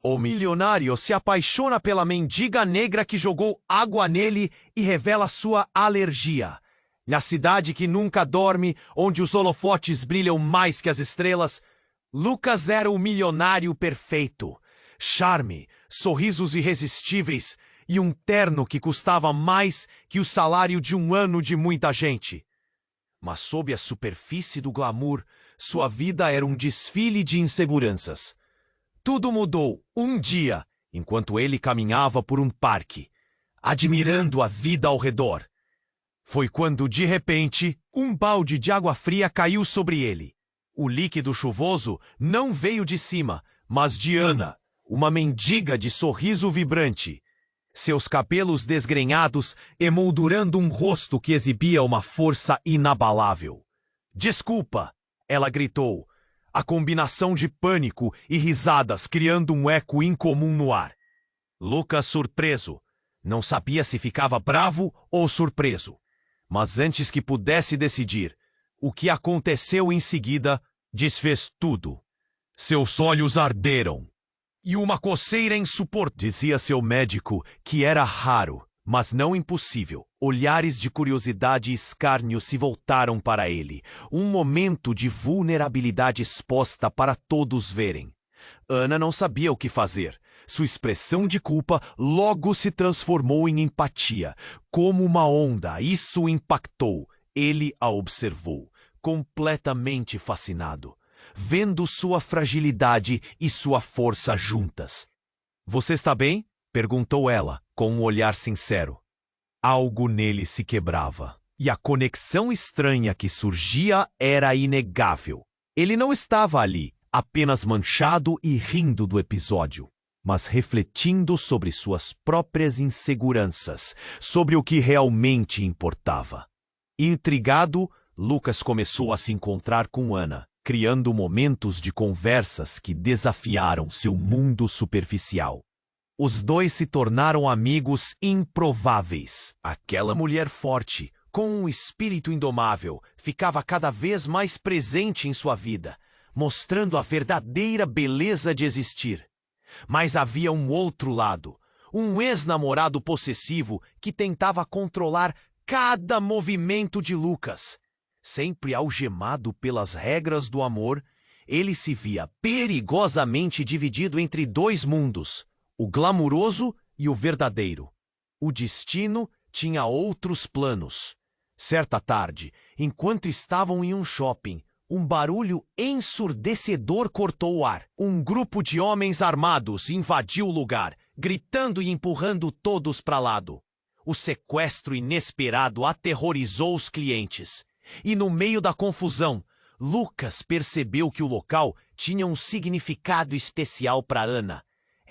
O milionário se apaixona pela mendiga negra que jogou água nele e revela sua alergia. Na cidade que nunca dorme, onde os holofotes brilham mais que as estrelas, Lucas era o milionário perfeito. Charme, sorrisos irresistíveis e um terno que custava mais que o salário de um ano de muita gente. Mas sob a superfície do glamour, sua vida era um desfile de inseguranças. Tudo mudou um dia, enquanto ele caminhava por um parque, admirando a vida ao redor. Foi quando, de repente, um balde de água fria caiu sobre ele. O líquido chuvoso não veio de cima, mas de Ana, uma mendiga de sorriso vibrante. Seus cabelos desgrenhados emoldurando um rosto que exibia uma força inabalável. "Desculpa!" ela gritou, a combinação de pânico e risadas criando um eco incomum no ar. Lucas, surpreso, não sabia se ficava bravo ou surpreso. Mas antes que pudesse decidir, o que aconteceu em seguida desfez tudo. Seus olhos arderam. E uma coceira insuportável, dizia seu médico, que era raro, mas não impossível. Olhares de curiosidade e escárnio se voltaram para ele. Um momento de vulnerabilidade exposta para todos verem. Ana não sabia o que fazer. Sua expressão de culpa logo se transformou em empatia. Como uma onda, isso o impactou. Ele a observou, completamente fascinado, vendo sua fragilidade e sua força juntas. "Você está bem?" perguntou ela, com um olhar sincero. Algo nele se quebrava, e a conexão estranha que surgia era inegável. Ele não estava ali, apenas manchado e rindo do episódio, mas refletindo sobre suas próprias inseguranças, sobre o que realmente importava. Intrigado, Lucas começou a se encontrar com Ana, criando momentos de conversas que desafiaram seu mundo superficial. Os dois se tornaram amigos improváveis. Aquela mulher forte, com um espírito indomável, ficava cada vez mais presente em sua vida, mostrando a verdadeira beleza de existir. Mas havia um outro lado, um ex-namorado possessivo que tentava controlar cada movimento de Lucas. Sempre algemado pelas regras do amor, ele se via perigosamente dividido entre dois mundos, o glamuroso e o verdadeiro. O destino tinha outros planos. Certa tarde, enquanto estavam em um shopping, um barulho ensurdecedor cortou o ar. Um grupo de homens armados invadiu o lugar, gritando e empurrando todos para lado. O sequestro inesperado aterrorizou os clientes. E no meio da confusão, Lucas percebeu que o local tinha um significado especial para Ana.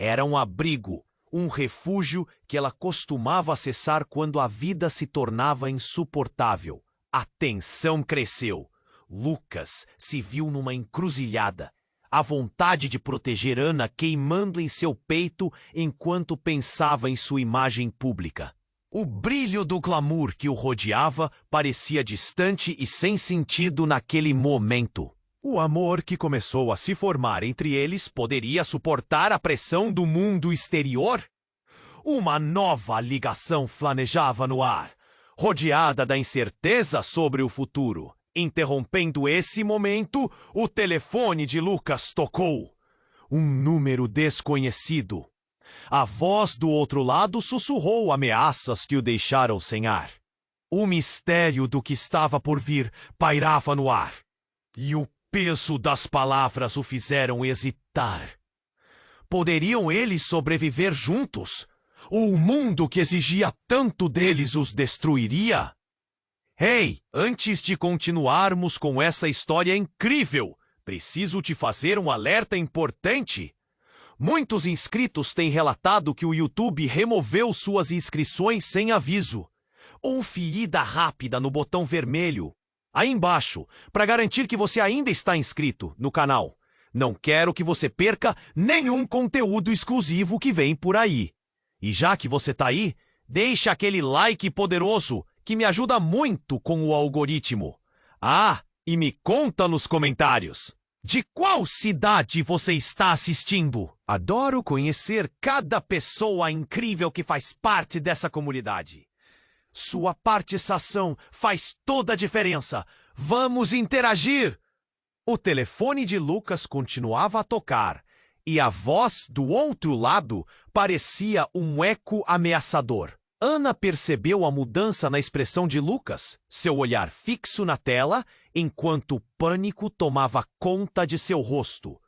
Era um abrigo, um refúgio que ela costumava acessar quando a vida se tornava insuportável. A tensão cresceu. Lucas se viu numa encruzilhada. A vontade de proteger Ana queimando em seu peito enquanto pensava em sua imagem pública. O brilho do glamour que o rodeava parecia distante e sem sentido naquele momento. O amor que começou a se formar entre eles poderia suportar a pressão do mundo exterior? Uma nova ligação flanejava no ar, rodeada da incerteza sobre o futuro. Interrompendo esse momento, o telefone de Lucas tocou. Um número desconhecido. A voz do outro lado sussurrou ameaças que o deixaram sem ar. O mistério do que estava por vir pairava no ar. E o peso das palavras o fizeram hesitar. Poderiam eles sobreviver juntos? Ou o mundo que exigia tanto deles os destruiria? Hey, antes de continuarmos com essa história incrível, preciso te fazer um alerta importante. Muitos inscritos têm relatado que o YouTube removeu suas inscrições sem aviso. Conferida rápida no botão vermelho aí embaixo, para garantir que você ainda está inscrito no canal. Não quero que você perca nenhum conteúdo exclusivo que vem por aí. E já que você tá aí, deixa aquele like poderoso que me ajuda muito com o algoritmo. Ah, e me conta nos comentários. De qual cidade você está assistindo? Adoro conhecer cada pessoa incrível que faz parte dessa comunidade. Sua participação faz toda a diferença. Vamos interagir! O telefone de Lucas continuava a tocar, e a voz do outro lado parecia um eco ameaçador. Ana percebeu a mudança na expressão de Lucas, seu olhar fixo na tela, enquanto o pânico tomava conta de seu rosto.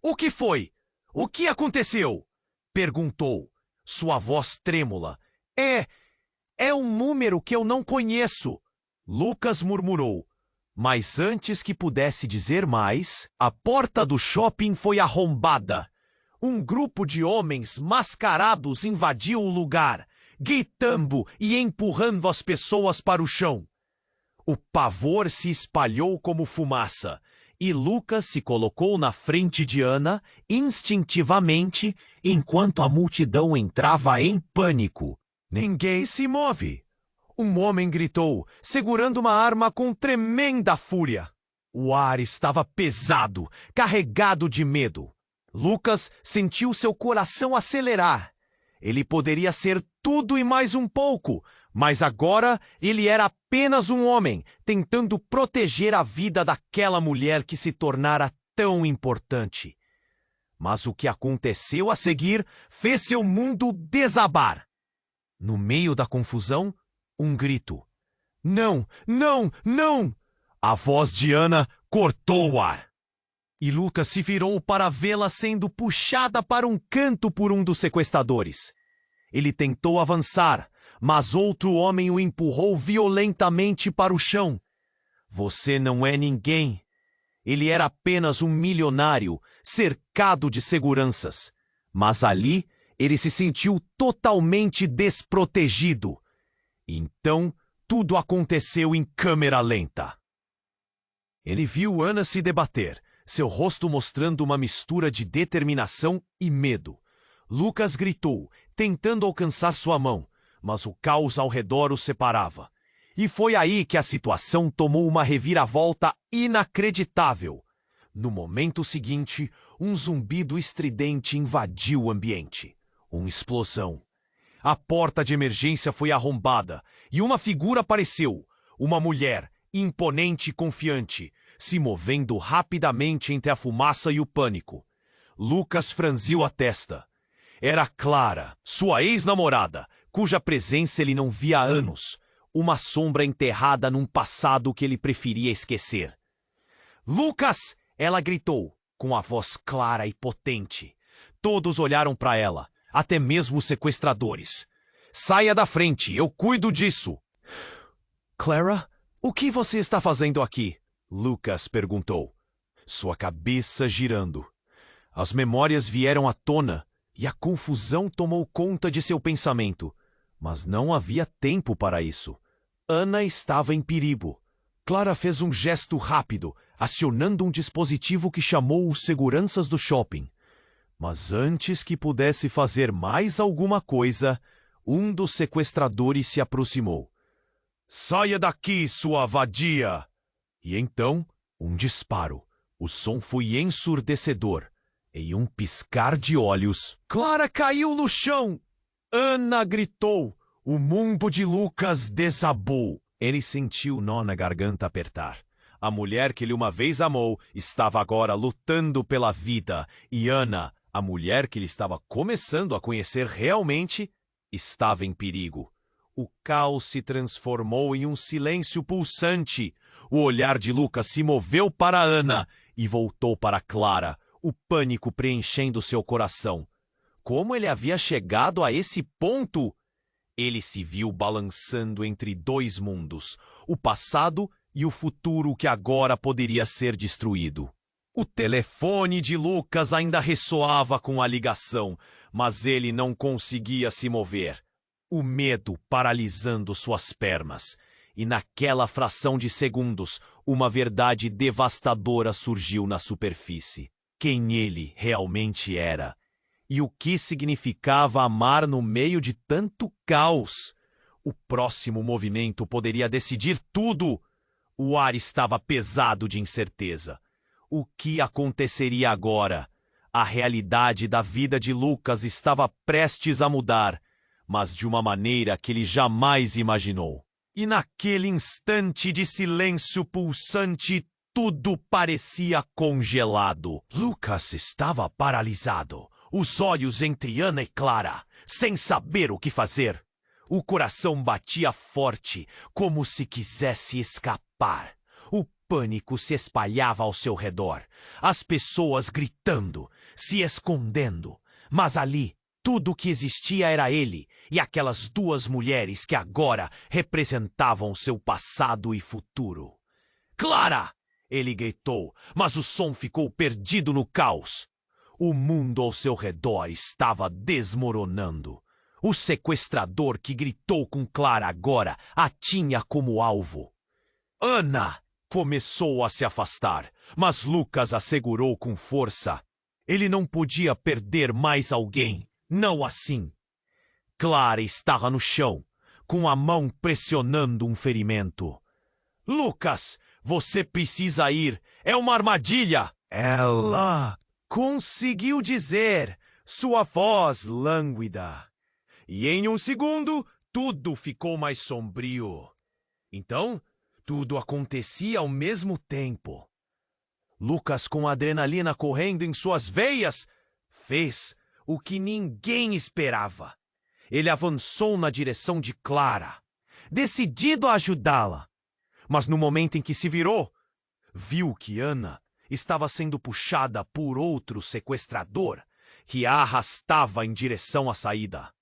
"O que foi? O que aconteceu?" perguntou, sua voz trêmula. É um número que eu não conheço", Lucas murmurou. Mas antes que pudesse dizer mais, a porta do shopping foi arrombada. Um grupo de homens mascarados invadiu o lugar, gritando e empurrando as pessoas para o chão. O pavor se espalhou como fumaça, e Lucas se colocou na frente de Ana, instintivamente, enquanto a multidão entrava em pânico. "Ninguém se move!" Um homem gritou, segurando uma arma com tremenda fúria. O ar estava pesado, carregado de medo. Lucas sentiu seu coração acelerar. Ele poderia ser tudo e mais um pouco, mas agora ele era apenas um homem, tentando proteger a vida daquela mulher que se tornara tão importante. Mas o que aconteceu a seguir fez seu mundo desabar. No meio da confusão, um grito. "Não, não, não!" A voz de Ana cortou o ar. E Lucas se virou para vê-la sendo puxada para um canto por um dos sequestradores. Ele tentou avançar, mas outro homem o empurrou violentamente para o chão. "Você não é ninguém." Ele era apenas um milionário, cercado de seguranças. Mas ali, ele se sentiu totalmente desprotegido. Então, tudo aconteceu em câmera lenta. Ele viu Ana se debater, seu rosto mostrando uma mistura de determinação e medo. Lucas gritou, tentando alcançar sua mão, mas o caos ao redor o separava. E foi aí que a situação tomou uma reviravolta inacreditável. No momento seguinte, um zumbido estridente invadiu o ambiente. Uma explosão. A porta de emergência foi arrombada e uma figura apareceu, uma mulher, imponente e confiante, se movendo rapidamente entre a fumaça e o pânico. Lucas franziu a testa. Era Clara, sua ex-namorada, cuja presença ele não via há anos, uma sombra enterrada num passado que ele preferia esquecer. "Lucas!" ela gritou, com a voz clara e potente. Todos olharam para ela, até mesmo os sequestradores. "Saia da frente, eu cuido disso." "Clara, o que você está fazendo aqui?" Lucas perguntou, sua cabeça girando. As memórias vieram à tona e a confusão tomou conta de seu pensamento. Mas não havia tempo para isso. Ana estava em perigo. Clara fez um gesto rápido, acionando um dispositivo que chamou os seguranças do shopping. Mas antes que pudesse fazer mais alguma coisa, um dos sequestradores se aproximou. "Saia daqui, sua vadia!" E então, um disparo. O som foi ensurdecedor. Em um piscar de olhos, Clara caiu no chão. Ana gritou. O mundo de Lucas desabou. Ele sentiu o nó na garganta apertar. A mulher que ele uma vez amou estava agora lutando pela vida. E Ana, a mulher que ele estava começando a conhecer realmente, estava em perigo. O caos se transformou em um silêncio pulsante. O olhar de Lucas se moveu para Ana e voltou para Clara, o pânico preenchendo seu coração. Como ele havia chegado a esse ponto? Ele se viu balançando entre dois mundos, o passado e o futuro que agora poderia ser destruído. O telefone de Lucas ainda ressoava com a ligação, mas ele não conseguia se mover. O medo paralisando suas pernas. E naquela fração de segundos, uma verdade devastadora surgiu na superfície. Quem ele realmente era. E o que significava amar no meio de tanto caos. O próximo movimento poderia decidir tudo. O ar estava pesado de incerteza. O que aconteceria agora? A realidade da vida de Lucas estava prestes a mudar, mas de uma maneira que ele jamais imaginou. E naquele instante de silêncio pulsante, tudo parecia congelado. Lucas estava paralisado, os olhos entre Ana e Clara, sem saber o que fazer. O coração batia forte, como se quisesse escapar. O pânico se espalhava ao seu redor, as pessoas gritando, se escondendo. Mas ali, tudo o que existia era ele e aquelas duas mulheres que agora representavam seu passado e futuro. Clara! Ele gritou, mas o som ficou perdido no caos. O mundo ao seu redor estava desmoronando. O sequestrador que gritou com Clara agora a tinha como alvo. Ana começou a se afastar, mas Lucas a segurou com força. Ele não podia perder mais alguém, não assim. Clara estava no chão, com a mão pressionando um ferimento. Lucas, você precisa ir. É uma armadilha. Ela conseguiu dizer, sua voz lânguida. E em um segundo, tudo ficou mais sombrio. Então, tudo acontecia ao mesmo tempo. Lucas, com a adrenalina correndo em suas veias, fez o que ninguém esperava. Ele avançou na direção de Clara, decidido a ajudá-la. Mas no momento em que se virou, viu que Ana estava sendo puxada por outro sequestrador que a arrastava em direção à saída.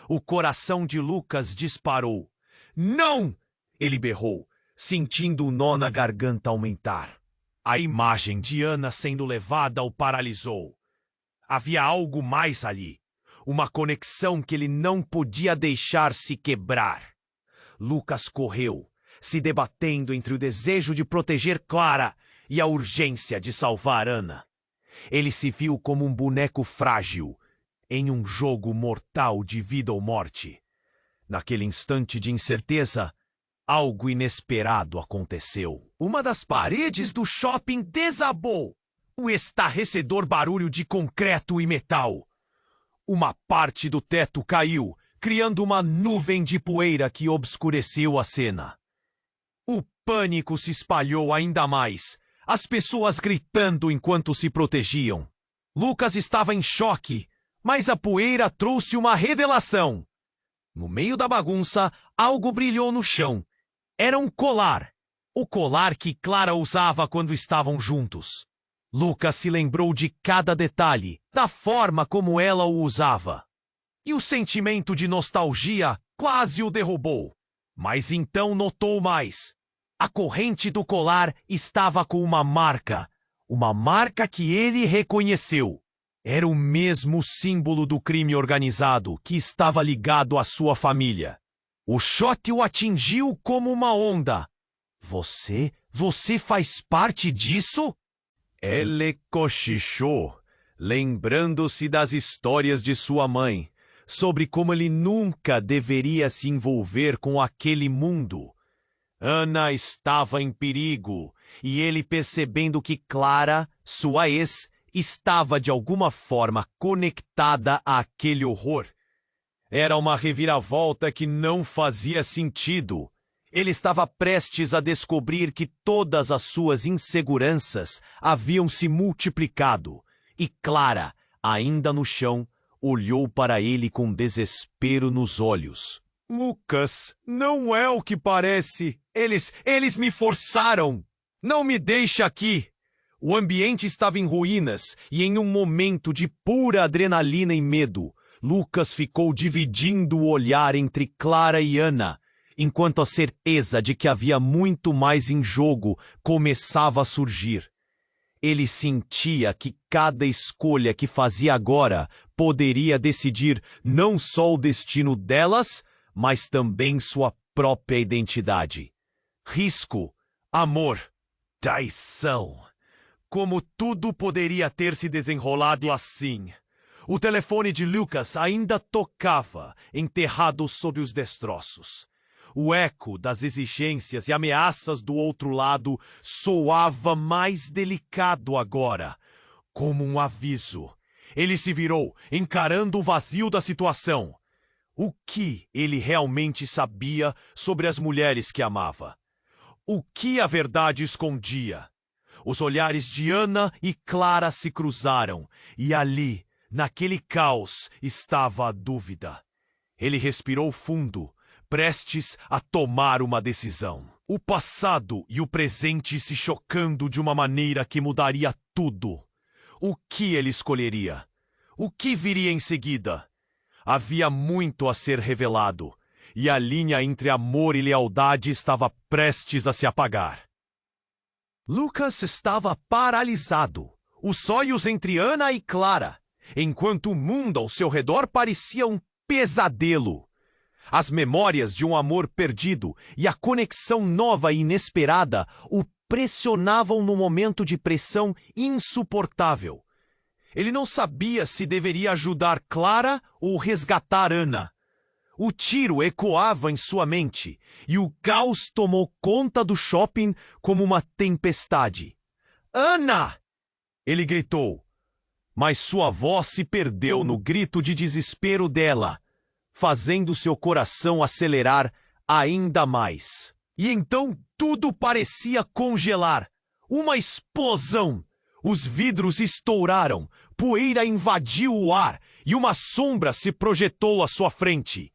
O coração de Lucas disparou. Não! Ele berrou, sentindo o nó na garganta aumentar. A imagem de Ana sendo levada o paralisou. Havia algo mais ali. Uma conexão que ele não podia deixar se quebrar. Lucas correu, se debatendo entre o desejo de proteger Clara e a urgência de salvar Ana. Ele se viu como um boneco frágil em um jogo mortal de vida ou morte. Naquele instante de incerteza, algo inesperado aconteceu. Uma das paredes do shopping desabou. O estarrecedor barulho de concreto e metal. Uma parte do teto caiu, criando uma nuvem de poeira que obscureceu a cena. O pânico se espalhou ainda mais, as pessoas gritando enquanto se protegiam. Lucas estava em choque, mas a poeira trouxe uma revelação. No meio da bagunça, algo brilhou no chão. Era um colar. O colar que Clara usava quando estavam juntos. Lucas se lembrou de cada detalhe, da forma como ela o usava. E o sentimento de nostalgia quase o derrubou. Mas então notou mais. A corrente do colar estava com uma marca que ele reconheceu. Era o mesmo símbolo do crime organizado que estava ligado à sua família. O choque o atingiu como uma onda. Você faz parte disso? Ele cochichou, lembrando-se das histórias de sua mãe, sobre como ele nunca deveria se envolver com aquele mundo. Ana estava em perigo, e ele, percebendo que Clara, sua ex, estava de alguma forma conectada àquele horror. Era uma reviravolta que não fazia sentido. Ele estava prestes a descobrir que todas as suas inseguranças haviam se multiplicado, e Clara, ainda no chão, olhou para ele com desespero nos olhos. Lucas, não é o que parece. Eles me forçaram. Não me deixe aqui. O ambiente estava em ruínas e em um momento de pura adrenalina e medo, Lucas ficou dividindo o olhar entre Clara e Ana, enquanto a certeza de que havia muito mais em jogo começava a surgir. Ele sentia que cada escolha que fazia agora poderia decidir não só o destino delas, mas também sua própria identidade. Risco, amor, traição. Como tudo poderia ter se desenrolado assim? O telefone de Lucas ainda tocava, enterrado sob os destroços. O eco das exigências e ameaças do outro lado soava mais delicado agora, como um aviso. Ele se virou, encarando o vazio da situação. O que ele realmente sabia sobre as mulheres que amava? O que a verdade escondia? Os olhares de Ana e Clara se cruzaram, e ali, naquele caos, estava a dúvida. Ele respirou fundo, prestes a tomar uma decisão. O passado e o presente se chocando de uma maneira que mudaria tudo. O que ele escolheria? O que viria em seguida? Havia muito a ser revelado, e a linha entre amor e lealdade estava prestes a se apagar. Lucas estava paralisado, os olhos entre Ana e Clara, enquanto o mundo ao seu redor parecia um pesadelo. As memórias de um amor perdido e a conexão nova e inesperada o pressionavam num momento de pressão insuportável. Ele não sabia se deveria ajudar Clara ou resgatar Ana. O tiro ecoava em sua mente e o caos tomou conta do shopping como uma tempestade. Ana! Ele gritou, mas sua voz se perdeu no grito de desespero dela, fazendo seu coração acelerar ainda mais. E então tudo parecia congelar. Uma explosão! Os vidros estouraram, poeira invadiu o ar e uma sombra se projetou à sua frente.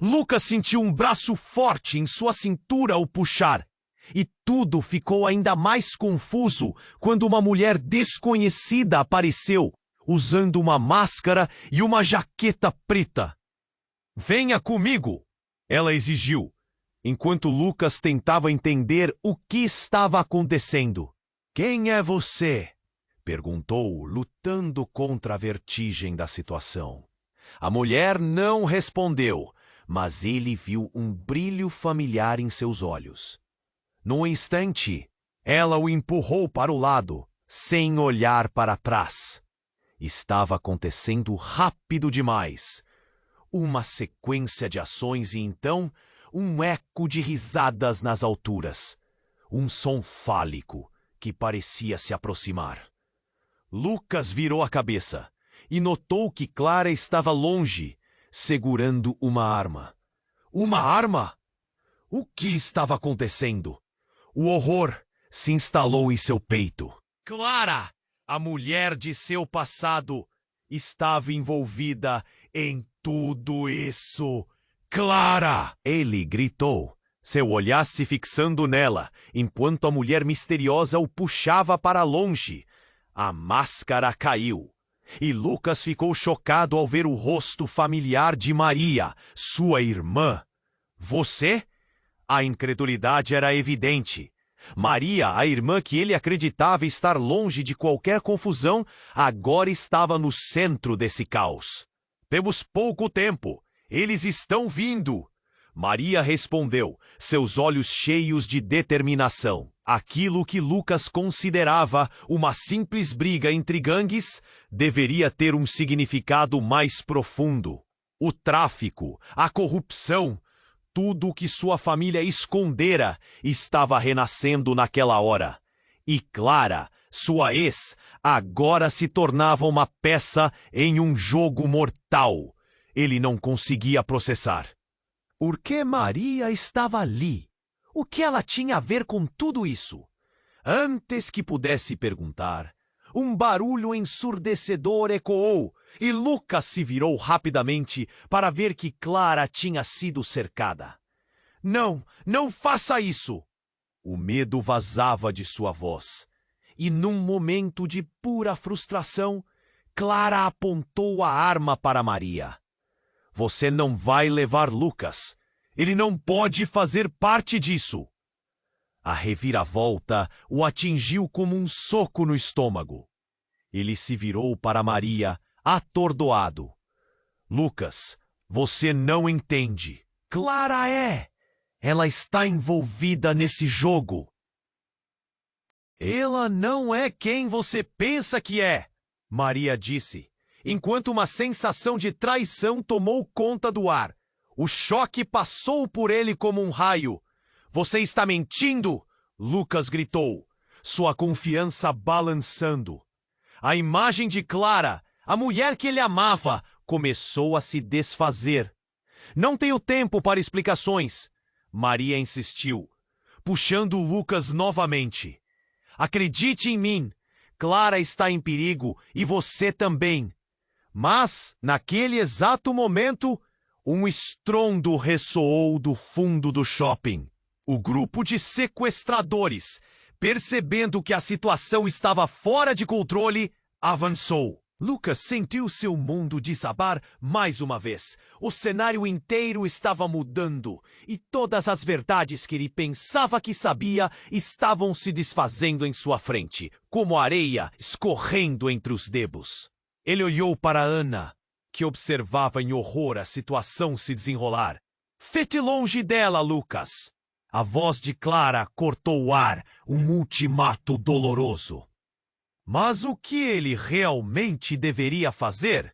Lucas sentiu um braço forte em sua cintura ao puxar. E tudo ficou ainda mais confuso quando uma mulher desconhecida apareceu, usando uma máscara e uma jaqueta preta. "Venha comigo!" ela exigiu, enquanto Lucas tentava entender o que estava acontecendo. "Quem é você?" perguntou, lutando contra a vertigem da situação. A mulher não respondeu, mas ele viu um brilho familiar em seus olhos. Num instante, ela o empurrou para o lado, sem olhar para trás. Estava acontecendo rápido demais. Uma sequência de ações e então um eco de risadas nas alturas. Um som fálico que parecia se aproximar. Lucas virou a cabeça e notou que Clara estava longe, segurando uma arma. Uma arma? O que estava acontecendo? O horror se instalou em seu peito. Clara, a mulher de seu passado, estava envolvida em tudo isso. Clara! Ele gritou, seu olhar se fixando nela, enquanto a mulher misteriosa o puxava para longe. A máscara caiu, e Lucas ficou chocado ao ver o rosto familiar de Maria, sua irmã. Você? A incredulidade era evidente. Maria, a irmã que ele acreditava estar longe de qualquer confusão, agora estava no centro desse caos. Temos pouco tempo. Eles estão vindo. Maria respondeu, seus olhos cheios de determinação. Aquilo que Lucas considerava uma simples briga entre gangues deveria ter um significado mais profundo. O tráfico, a corrupção, tudo o que sua família escondera estava renascendo naquela hora. E Clara, sua ex, agora se tornava uma peça em um jogo mortal. Ele não conseguia processar. Por que Maria estava ali? O que ela tinha a ver com tudo isso? Antes que pudesse perguntar, um barulho ensurdecedor ecoou e Lucas se virou rapidamente para ver que Clara tinha sido cercada. Não, não faça isso! O medo vazava de sua voz. E num momento de pura frustração, Clara apontou a arma para Maria. Você não vai levar Lucas. Ele não pode fazer parte disso. A reviravolta o atingiu como um soco no estômago. Ele se virou para Maria, atordoado. Lucas, você não entende. Clara é! Ela está envolvida nesse jogo. Ela não é quem você pensa que é, Maria disse, enquanto uma sensação de traição tomou conta do ar. O choque passou por ele como um raio. Você está mentindo! Lucas gritou, sua confiança balançando. A imagem de Clara, a mulher que ele amava, começou a se desfazer. Não tenho tempo para explicações, Maria insistiu, puxando Lucas novamente. Acredite em mim, Clara está em perigo e você também. Mas, naquele exato momento, um estrondo ressoou do fundo do shopping. O grupo de sequestradores, percebendo que a situação estava fora de controle, avançou. Lucas sentiu seu mundo desabar mais uma vez. O cenário inteiro estava mudando e todas as verdades que ele pensava que sabia estavam se desfazendo em sua frente, como areia escorrendo entre os dedos. Ele olhou para Ana, que observava em horror a situação se desenrolar. Fique longe dela, Lucas. A voz de Clara cortou o ar, um ultimato doloroso. Mas o que ele realmente deveria fazer?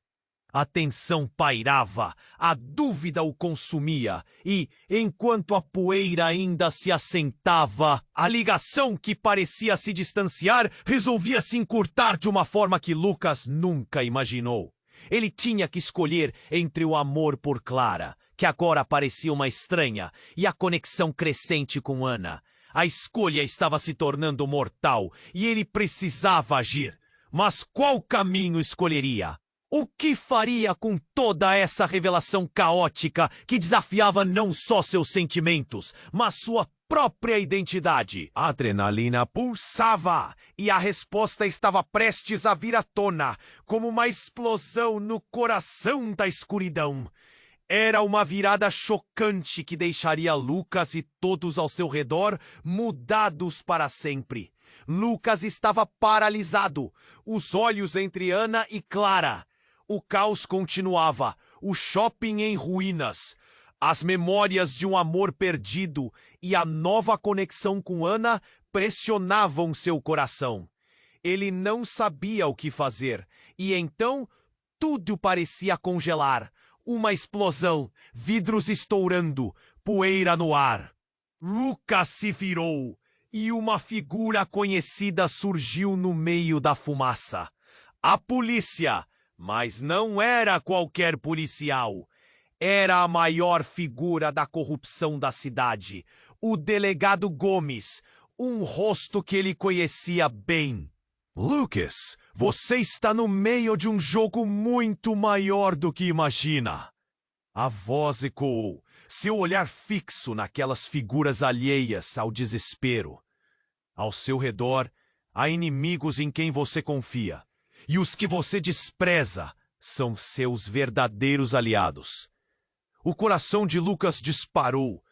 A tensão pairava, a dúvida o consumia e, enquanto a poeira ainda se assentava, a ligação que parecia se distanciar resolvia se encurtar de uma forma que Lucas nunca imaginou. Ele tinha que escolher entre o amor por Clara, que agora parecia uma estranha, e a conexão crescente com Ana. A escolha estava se tornando mortal e ele precisava agir. Mas qual caminho escolheria? O que faria com toda essa revelação caótica que desafiava não só seus sentimentos, mas sua própria identidade? A adrenalina pulsava e a resposta estava prestes a vir à tona, como uma explosão no coração da escuridão. Era uma virada chocante que deixaria Lucas e todos ao seu redor mudados para sempre. Lucas estava paralisado, os olhos entre Ana e Clara. O caos continuava, o shopping em ruínas, as memórias de um amor perdido e a nova conexão com Ana pressionavam seu coração. Ele não sabia o que fazer, e então tudo parecia congelar. Uma explosão, vidros estourando, poeira no ar. Lucas se virou e uma figura conhecida surgiu no meio da fumaça. A polícia, mas não era qualquer policial. Era a maior figura da corrupção da cidade, o delegado Gomes, um rosto que ele conhecia bem. Lucas, você está no meio de um jogo muito maior do que imagina. A voz ecoou, seu olhar fixo naquelas figuras alheias ao desespero. Ao seu redor, há inimigos em quem você confia, e os que você despreza são seus verdadeiros aliados. O coração de Lucas disparou.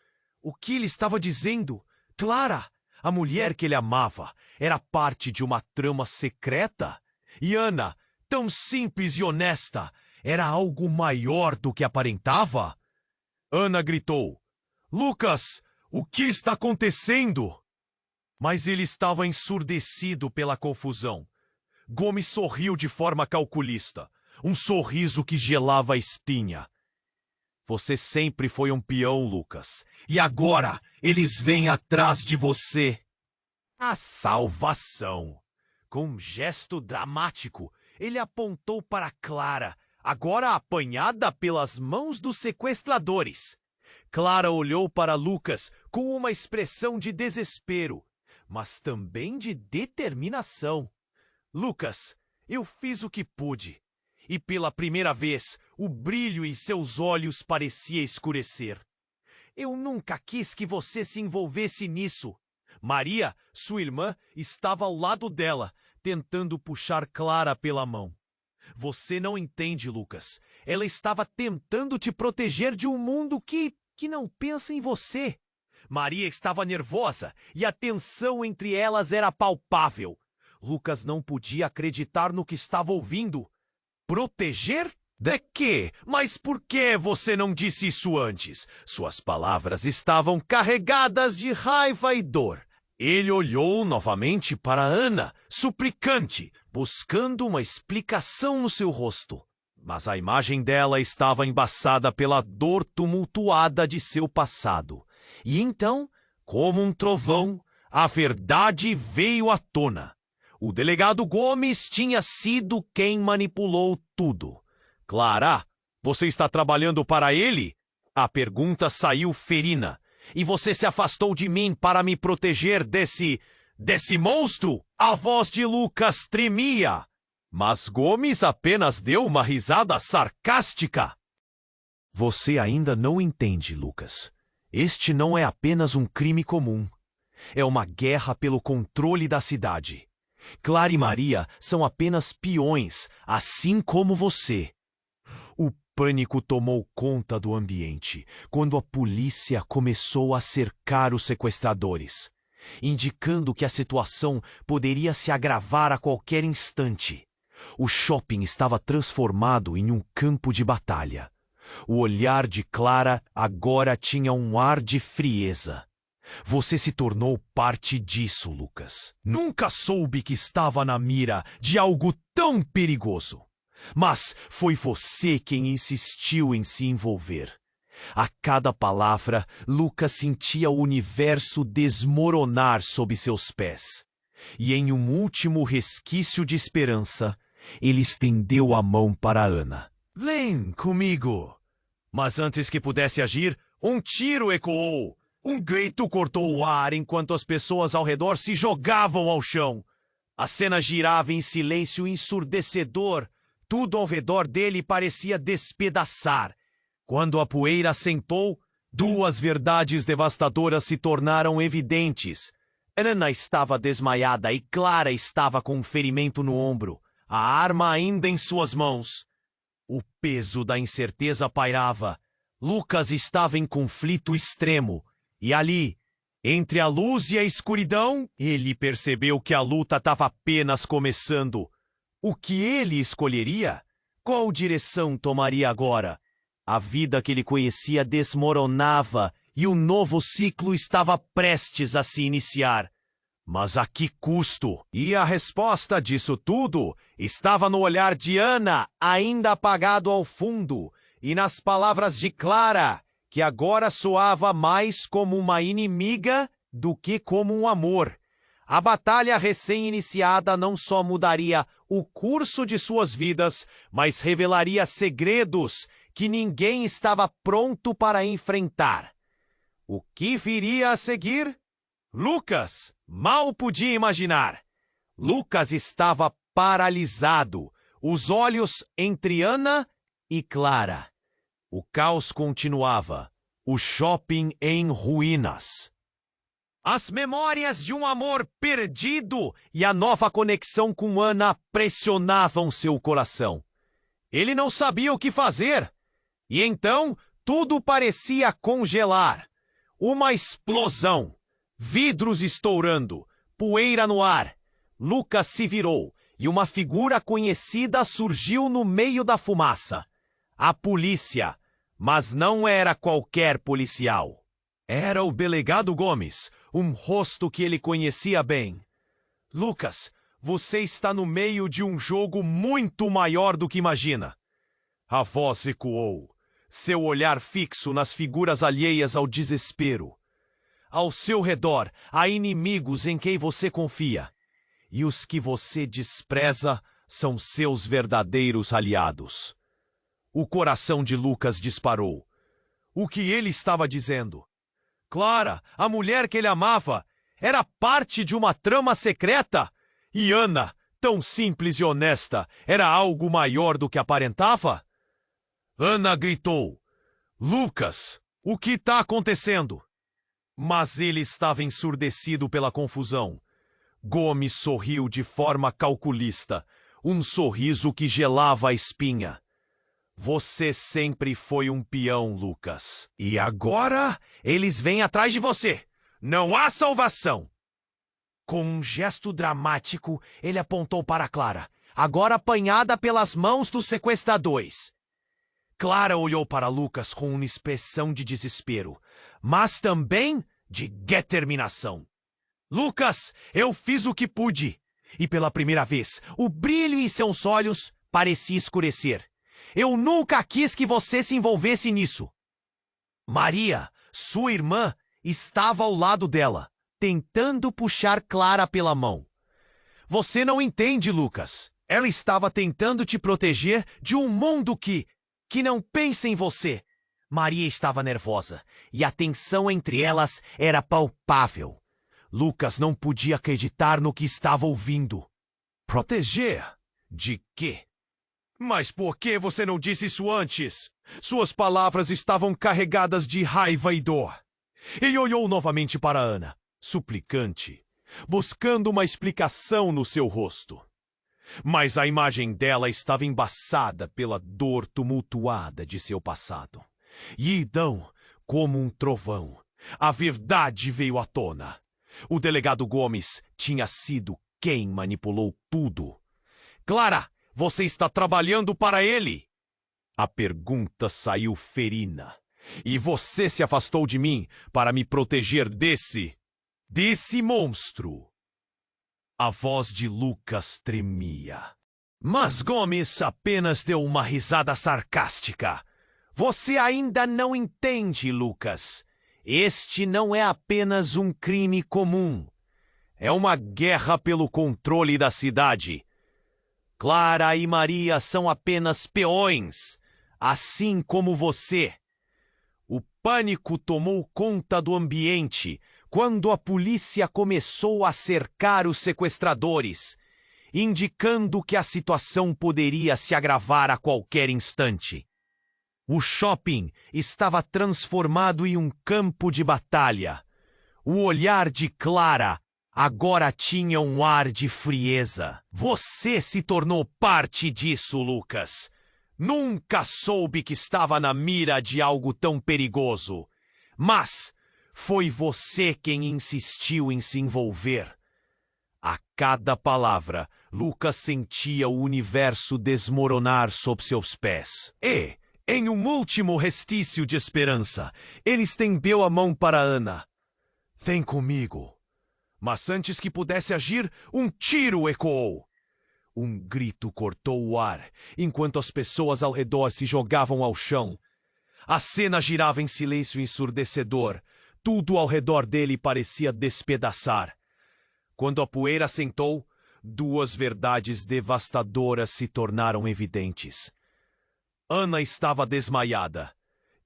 O que ele estava dizendo? Clara! A mulher que ele amava era parte de uma trama secreta? E Ana, tão simples e honesta, era algo maior do que aparentava? Ana gritou. Lucas, o que está acontecendo? Mas ele estava ensurdecido pela confusão. Gomes sorriu de forma calculista, um sorriso que gelava a espinha. Você sempre foi um peão, Lucas. E agora eles vêm atrás de você. A salvação. Com um gesto dramático, ele apontou para Clara, agora apanhada pelas mãos dos sequestradores. Clara olhou para Lucas com uma expressão de desespero, mas também de determinação. Lucas, eu fiz o que pude. E pela primeira vez, o brilho em seus olhos parecia escurecer. Eu nunca quis que você se envolvesse nisso. Maria, sua irmã, estava ao lado dela, tentando puxar Clara pela mão. Você não entende, Lucas. Ela estava tentando te proteger de um mundo que não pensa em você. Maria estava nervosa e a tensão entre elas era palpável. Lucas não podia acreditar no que estava ouvindo. Proteger? De quê? Mas por que você não disse isso antes? Suas palavras estavam carregadas de raiva e dor. Ele olhou novamente para Ana, suplicante, buscando uma explicação no seu rosto. mas a imagem dela estava embaçada pela dor tumultuada de seu passado. E então, como um trovão, a verdade veio à tona. O delegado Gomes tinha sido quem manipulou tudo. Clara, você está trabalhando para ele? A pergunta saiu ferina. E você se afastou de mim para me proteger desse monstro? A voz de Lucas tremia. Mas Gomes apenas deu uma risada sarcástica. Você ainda não entende, Lucas. Este não é apenas um crime comum. É uma guerra pelo controle da cidade. Clara e Maria são apenas peões, assim como você. O pânico tomou conta do ambiente quando a polícia começou a cercar os sequestradores, indicando que a situação poderia se agravar a qualquer instante. O shopping estava transformado em um campo de batalha. O olhar de Clara agora tinha um ar de frieza. Você se tornou parte disso, Lucas. Nunca soube que estava na mira de algo tão perigoso. Mas foi você quem insistiu em se envolver. A cada palavra, Lucas sentia o universo desmoronar sob seus pés. E em um último resquício de esperança, ele estendeu a mão para Ana. Vem comigo! Mas antes que pudesse agir, um tiro ecoou. Um grito cortou o ar enquanto as pessoas ao redor se jogavam ao chão. A cena girava em silêncio ensurdecedor. Tudo ao redor dele parecia despedaçar. Quando a poeira assentou, duas verdades devastadoras se tornaram evidentes. Ana estava desmaiada e Clara estava com um ferimento no ombro, a arma ainda em suas mãos. O peso da incerteza pairava. Lucas estava em conflito extremo. E ali, entre a luz e a escuridão, ele percebeu que a luta estava apenas começando. O que ele escolheria? Qual direção tomaria agora? A vida que ele conhecia desmoronava e o novo ciclo estava prestes a se iniciar. Mas a que custo? E a resposta disso tudo estava no olhar de Ana, ainda apagado ao fundo, e nas palavras de Clara, que agora soava mais como uma inimiga do que como um amor. A batalha recém-iniciada não só mudaria o curso de suas vidas, mas revelaria segredos que ninguém estava pronto para enfrentar. O que viria a seguir? Lucas mal podia imaginar. Lucas estava paralisado, os olhos entre Ana e Clara. O caos continuava, o shopping em ruínas. As memórias de um amor perdido e a nova conexão com Ana pressionavam seu coração. Ele não sabia o que fazer. E então, tudo parecia congelar. Uma explosão. Vidros estourando, poeira no ar. Lucas se virou e uma figura conhecida surgiu no meio da fumaça. A polícia. Mas não era qualquer policial. Era o delegado Gomes, um rosto que ele conhecia bem. Lucas, você está no meio de um jogo muito maior do que imagina. A voz ecoou, seu olhar fixo nas figuras alheias ao desespero. Ao seu redor há inimigos em quem você confia, e os que você despreza são seus verdadeiros aliados. O coração de Lucas disparou. O que ele estava dizendo? Clara, a mulher que ele amava, era parte de uma trama secreta? E Ana, tão simples e honesta, era algo maior do que aparentava? Ana gritou. Lucas, o que está acontecendo? Mas ele estava ensurdecido pela confusão. Gomes sorriu de forma calculista, um sorriso que gelava a espinha. Você sempre foi um peão, Lucas. E agora eles vêm atrás de você. Não há salvação. Com um gesto dramático, ele apontou para Clara, agora apanhada pelas mãos dos sequestradores. Clara olhou para Lucas com uma expressão de desespero, mas também de determinação. Lucas, eu fiz o que pude. E pela primeira vez, o brilho em seus olhos parecia escurecer. Eu nunca quis que você se envolvesse nisso. Maria, sua irmã, estava ao lado dela, tentando puxar Clara pela mão. Você não entende, Lucas. Ela estava tentando te proteger de um mundo que não pensa em você. Maria estava nervosa e a tensão entre elas era palpável. Lucas não podia acreditar no que estava ouvindo. Proteger? De quê? Mas por que você não disse isso antes? Suas palavras estavam carregadas de raiva e dor. E olhou novamente para Ana, suplicante, buscando uma explicação no seu rosto. Mas a imagem dela estava embaçada pela dor tumultuada de seu passado. E então, como um trovão, a verdade veio à tona. O delegado Gomes tinha sido quem manipulou tudo. Clara, você está trabalhando para ele? A pergunta saiu ferina. E você se afastou de mim para me proteger desse monstro. A voz de Lucas tremia. Mas Gomes apenas deu uma risada sarcástica. Você ainda não entende, Lucas. Este não é apenas um crime comum. É uma guerra pelo controle da cidade. Clara e Maria são apenas peões, assim como você. O pânico tomou conta do ambiente quando a polícia começou a cercar os sequestradores, indicando que a situação poderia se agravar a qualquer instante. O shopping estava transformado em um campo de batalha. O olhar de Clara agora tinha um ar de frieza. Você se tornou parte disso, Lucas. Nunca soube que estava na mira de algo tão perigoso. Mas foi você quem insistiu em se envolver. A cada palavra, Lucas sentia o universo desmoronar sob seus pés. E, em um último restício de esperança, ele estendeu a mão para Ana. Vem comigo. Mas antes que pudesse agir, um tiro ecoou. Um grito cortou o ar, enquanto as pessoas ao redor se jogavam ao chão. A cena girava em silêncio ensurdecedor. Tudo ao redor dele parecia despedaçar. Quando a poeira assentou, duas verdades devastadoras se tornaram evidentes. Ana estava desmaiada,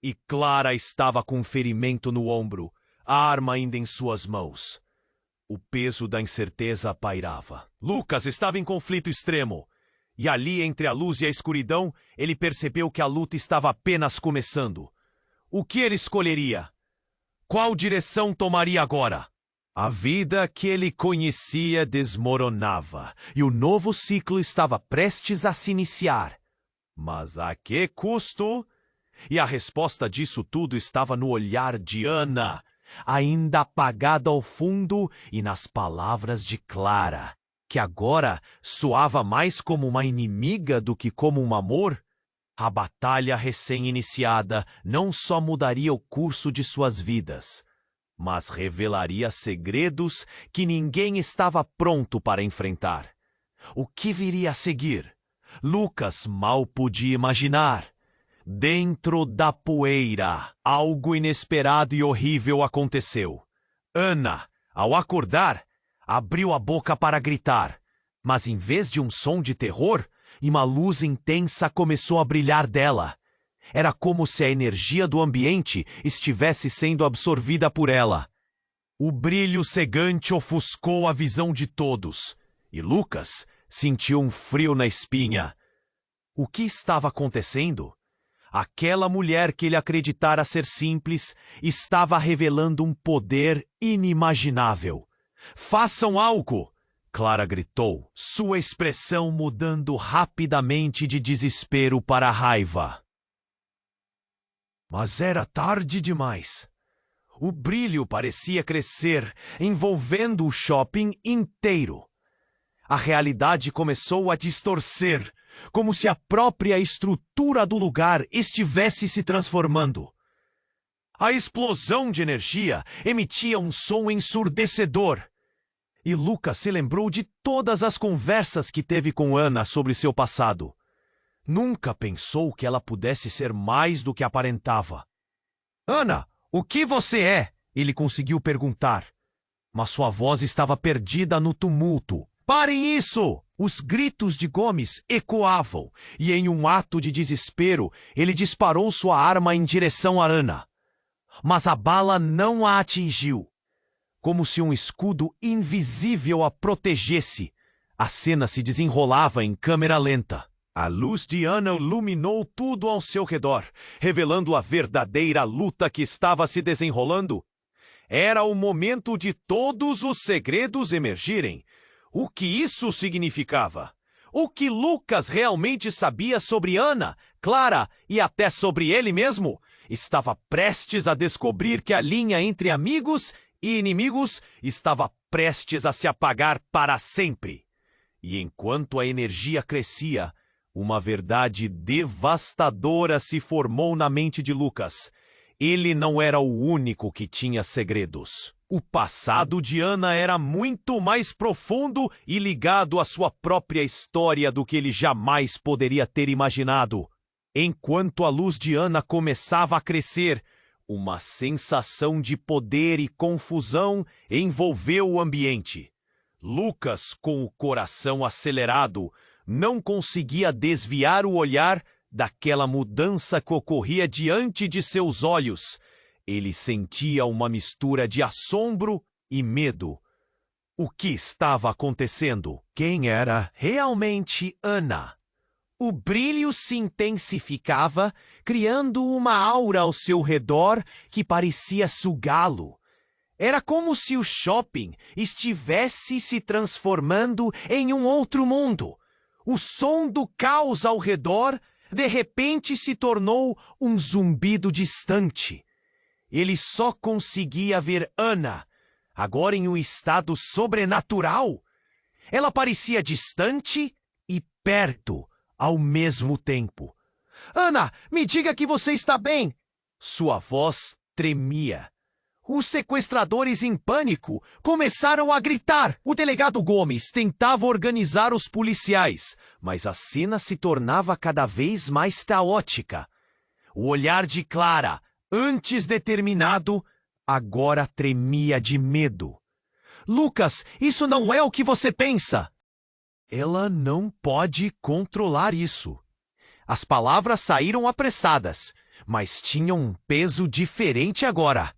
e Clara estava com um ferimento no ombro, a arma ainda em suas mãos. O peso da incerteza pairava. Lucas estava em conflito extremo, e ali entre a luz e a escuridão, ele percebeu que a luta estava apenas começando. O que ele escolheria? Qual direção tomaria agora? A vida que ele conhecia desmoronava, e o novo ciclo estava prestes a se iniciar. Mas a que custo? E a resposta disso tudo estava no olhar de Ana, ainda apagada ao fundo, e nas palavras de Clara, que agora soava mais como uma inimiga do que como um amor. A batalha recém-iniciada não só mudaria o curso de suas vidas, mas revelaria segredos que ninguém estava pronto para enfrentar. O que viria a seguir? Lucas mal podia imaginar. Dentro da poeira, algo inesperado e horrível aconteceu. Ana, ao acordar, abriu a boca para gritar, mas em vez de um som de terror, uma luz intensa começou a brilhar dela. Era como se a energia do ambiente estivesse sendo absorvida por ela. O brilho cegante ofuscou a visão de todos, e Lucas sentiu um frio na espinha. O que estava acontecendo? Aquela mulher que ele acreditara ser simples estava revelando um poder inimaginável. Façam algo! Clara gritou, sua expressão mudando rapidamente de desespero para raiva. Mas era tarde demais. O brilho parecia crescer, envolvendo o shopping inteiro. A realidade começou a distorcer, como se a própria estrutura do lugar estivesse se transformando. A explosão de energia emitia um som ensurdecedor. E Lucas se lembrou de todas as conversas que teve com Ana sobre seu passado. Nunca pensou que ela pudesse ser mais do que aparentava. Ana, o que você é? Ele conseguiu perguntar. Mas sua voz estava perdida no tumulto. Parem isso! Os gritos de Gomes ecoavam, e em um ato de desespero, ele disparou sua arma em direção a Ana. Mas a bala não a atingiu. Como se um escudo invisível a protegesse, a cena se desenrolava em câmera lenta. A luz de Ana iluminou tudo ao seu redor, revelando a verdadeira luta que estava se desenrolando. Era o momento de todos os segredos emergirem. O que isso significava? O que Lucas realmente sabia sobre Ana, Clara e até sobre ele mesmo? Estava prestes a descobrir que a linha entre amigos e inimigos estava prestes a se apagar para sempre. E enquanto a energia crescia, uma verdade devastadora se formou na mente de Lucas. Ele não era o único que tinha segredos. O passado de Ana era muito mais profundo e ligado à sua própria história do que ele jamais poderia ter imaginado. Enquanto a luz de Ana começava a crescer, uma sensação de poder e confusão envolveu o ambiente. Lucas, com o coração acelerado, não conseguia desviar o olhar daquela mudança que ocorria diante de seus olhos. Ele sentia uma mistura de assombro e medo. O que estava acontecendo? Quem era realmente Ana? O brilho se intensificava, criando uma aura ao seu redor que parecia sugá-lo. Era como se o shopping estivesse se transformando em um outro mundo. O som do caos ao redor, de repente, se tornou um zumbido distante. Ele só conseguia ver Ana, agora em um estado sobrenatural. Ela parecia distante e perto ao mesmo tempo. Ana, me diga que você está bem! Sua voz tremia. Os sequestradores, em pânico, começaram a gritar. O delegado Gomes tentava organizar os policiais, mas a cena se tornava cada vez mais caótica. O olhar de Clara, antes determinado, agora tremia de medo. Lucas, isso não é o que você pensa! Ela não pode controlar isso. As palavras saíram apressadas, mas tinham um peso diferente agora.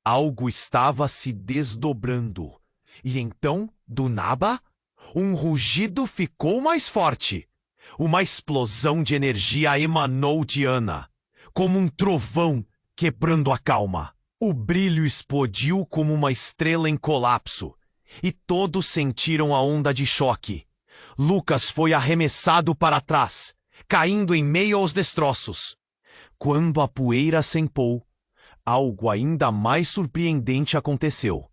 Algo estava se desdobrando. E então, do nada, um rugido ficou mais forte. Uma explosão de energia emanou de Ana, como um trovão quebrando a calma. O brilho explodiu como uma estrela em colapso, e todos sentiram a onda de choque. Lucas foi arremessado para trás, caindo em meio aos destroços. Quando a poeira assentou, algo ainda mais surpreendente aconteceu.